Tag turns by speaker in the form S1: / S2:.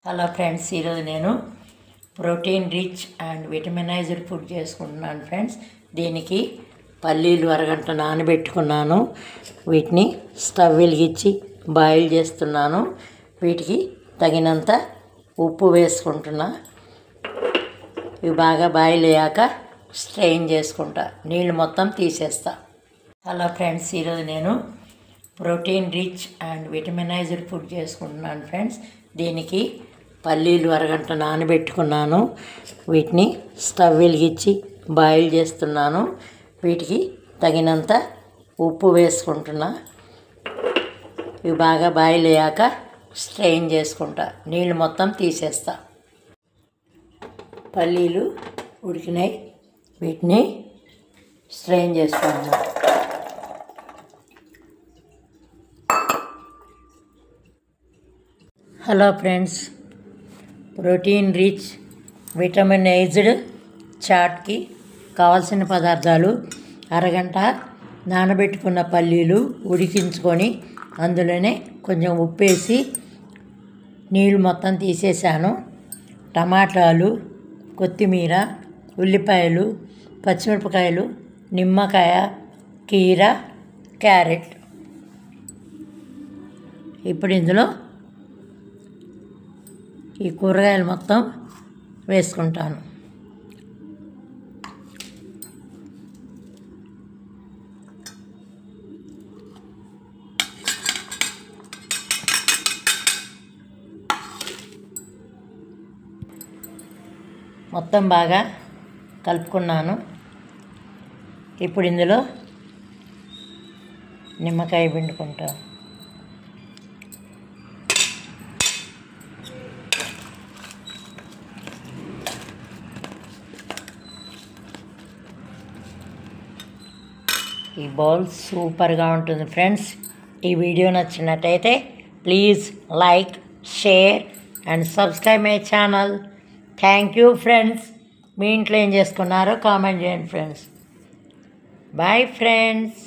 S1: Hello friends, ఈరోజు నేను protein rich and vitaminised food చేసుకుంటున్నాను ఫ్రెండ్స్. దీనికి పల్లీలు అరగంట నానబెట్టుకున్నాను. వీటిని స్టవ్ వెలిగించి బాయిల్ చేస్తున్నాను. వీటికి తగినంత ఉప్పు వేసుకుంటున్నా. ఇవి బాగా బాయిల్ అయ్యాక స్ట్రెయిన్ చేసుకుంటా, నీళ్ళు మొత్తం తీసేస్తా. హలో ఫ్రెండ్స్, ఈరోజు నేను protein rich and vitaminised food చేసుకుంటున్నాను ఫ్రెండ్స్. దీనికి పల్లీలు అరగంట నానబెట్టుకున్నాను. వీటిని స్టవ్ వెలిగించి బాయిల్ చేస్తున్నాను. వీటికి తగినంత ఉప్పు వేసుకుంటున్నా. ఇవి బాగా బాయిల్ అయ్యాక స్ట్రెయిన్ చేసుకుంటా, నీళ్ళు మొత్తం తీసేస్తా. పల్లీలు ఉడికినాయి, వీటిని స్ట్రెయిన్ చేసుకుంటున్నా. Hello friends, protein rich vitaminised చాట్కి కావాల్సిన పదార్థాలు: అరగంట నానబెట్టుకున్న పల్లీలు ఉడికించుకొని అందులోనే కొంచెం ఉప్పు వేసి నీళ్ళు మొత్తం తీసేసాను. టమాటాలు, కొత్తిమీర, ఉల్లిపాయలు, పచ్చిమిరపకాయలు, నిమ్మకాయ, కీర, క్యారెట్. ఇప్పుడు ఇందులో ఈ కూరగాయలు మొత్తం వేసుకుంటాను. మొత్తం బాగా కలుపుకున్నాను. ఇప్పుడు ఇందులో నిమ్మకాయ పిండుకుంటాను. ఈ బౌల్ సూపర్గా ఉంటుంది ఫ్రెండ్స్. ఈ వీడియో నచ్చినట్టయితే please like, share and subscribe my channel. Thank you friends. మీ ఇంట్లో ఏం చేసుకున్నారో కామెంట్ చేయండి ఫ్రెండ్స్. Bye friends.